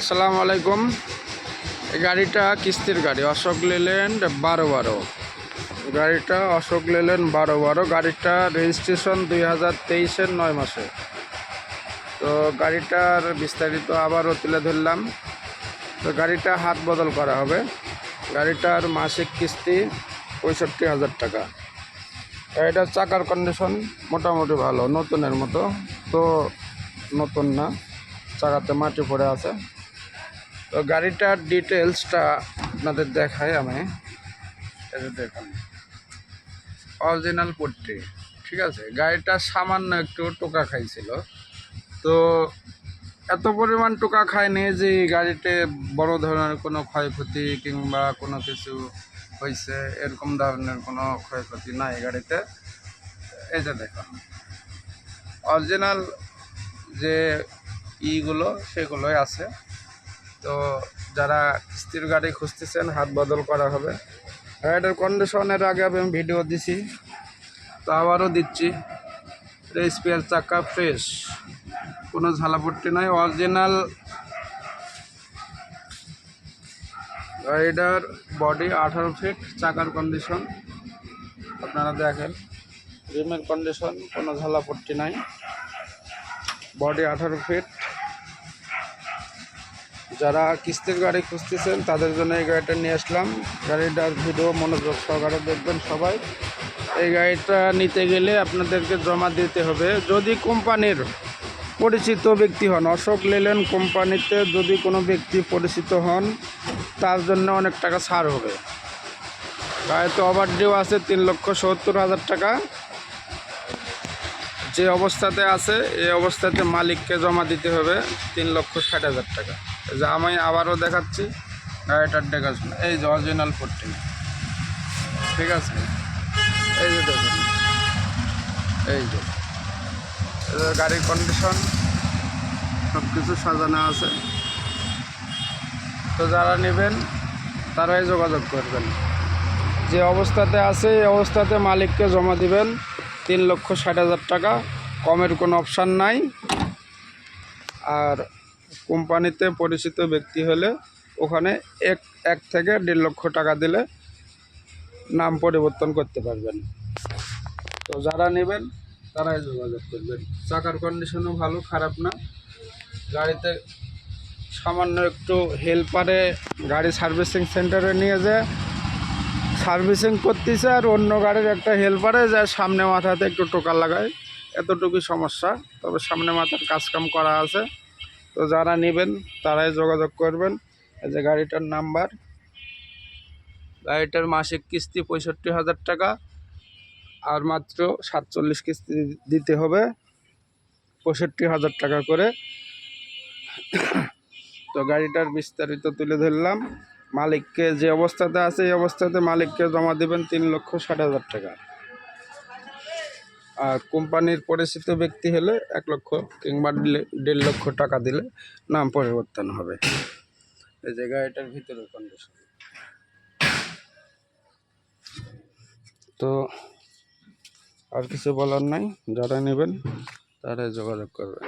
আসসালামু আলাইকুম। এই গাড়িটা কিস্তির গাড়ি, অশোক লেল্যান্ড 1212। গাড়িটা অশোক লেল্যান্ড 1212। গাড়িটা রেজিস্ট্রেশন 2023-এর 9 মাসে। তো গাড়িটার বিস্তারিত আবারও তুলে ধরলাম। তো গাড়িটা হাত বদল করা হবে। গাড়িটার মাসিক কিস্তি 65,000 টাকা। গাড়িটার চাকার কন্ডিশন মোটামুটি ভালো, নতুনের মতো। তো নতুন না, চাকাতে মাটি পড়ে আছে। তো গাড়িটার ডিটেলসটা আপনাদের দেখাই আমি। এই দেখুন, অরিজিনাল পট্টি, ঠিক আছে। গাড়িটা সামান্য একটু টোকা খাইছিল। তো এত পরিমাণ টোকা খায়নি যে গাড়িতে বড় ধরনের কোনো ক্ষয়ক্ষতি কিংবা কোনো কিছু হয়েছে, এরকম ধরনের কোনো ক্ষয়ক্ষতি নাই গাড়িতে। এই যে দেখুন, অরিজিনাল যে ইগুলো সেগুলোই আছে। তো যারা কিস্তির গাড়ি খুঁজতেছেন, হাত বদল করা হবে। গাড়িটার কন্ডিশনের আগে আমি ভিডিও দিছি, তো আবারও দিচ্ছি। স্পেয়ার চাকা ফ্রেশ, কোনো ঝালাপট্টি নাই, অরিজিনাল। গাড়িটার বডি 18 ফিট, চাকার কন্ডিশন আপনারা দেখেন, রিমের কন্ডিশন, কোনো ঝালাপট্টি নাই, বডি 18 ফিট। যারা কিস্তির গাড়ি খুঁজতেছেন তাদের জন্য এই গাড়িটা নিয়ে আসলাম। গাড়িটার ভিডিও মনোযোগ সহকারে দেখবেন সবাই। এই গাড়িটা নিতে গেলে আপনাদেরকে জমা দিতে হবে, যদি কোম্পানির পরিচিত ব্যক্তি হন। অশোক লেল্যান্ড কোম্পানিতে যদি কোনো ব্যক্তি পরিচিত হন, তার জন্য অনেক টাকা ছাড় হবে। গাড়িতে ওভারডিউ আছে 3,70,000 টাকা। যে অবস্থাতে আছে এই অবস্থাতে মালিককে জমা দিতে হবে 3,60,000 টাকা। যে আমি আবারও দেখাচ্ছি গাড়িটার দেখাশোন, এই যে অরিজিনাল পট্টি, ঠিক আছে। এই যে দেখুন, এই যে গাড়ির কন্ডিশন সব কিছু সাজানো আছে। তো যারা নেবেন তারাই যোগাযোগ করবেন। যে অবস্থাতে আছে এই অবস্থাতে মালিককে জমা দিবেন 3,60,000 টাকা। কমের কোনো অপশান নাই। আর কোম্পানিতে পরিচিত ব্যক্তি হলে ওখানে এক থেকে 1.5 লক্ষ টাকা দিলে নাম পরিবর্তন করতে পারবেন। তো যারা নেবেন তারাই যোগাযোগ করবেন। চাকার কন্ডিশনও ভালো, খারাপ না। গাড়িতে সামান্য একটু হেল্পারে গাড়ি সার্ভিসিং সেন্টারে নিয়ে যায় সার্ভিসিং করতেছে, আর অন্য গাড়ির একটা হেল্পারে যায় সামনে মাথাতে একটু টোকা লাগায়, এতটুকুই সমস্যা। তবে সামনে মাথার কাজকাম করা আছে। তো যারা নেবেন তারাই যোগাযোগ করবেন। এই যে গাড়িটার নাম্বার। গাড়িটার মাসিক কিস্তি 65,000 টাকা, আর মাত্র 47 কিস্তি দিতে হবে 65,000 টাকা করে। তো গাড়িটার বিস্তারিত তুলে ধরলাম। মালিককে যে অবস্থাতে আছে এই অবস্থাতে মালিককে জমা দেবেন 3,60,000 টাকা। আর কোম্পানির পরিচিত ব্যক্তি হলে 1 লক্ষ কিংবা 1.5 লক্ষ টাকা দিলে নাম পরিবর্তন হবে। এই যে গাড়িটার ভিতরের কন্ডিশন। তো আর কিছু বলার নাই, যারা নেবেন তারাই যোগাযোগ করবেন।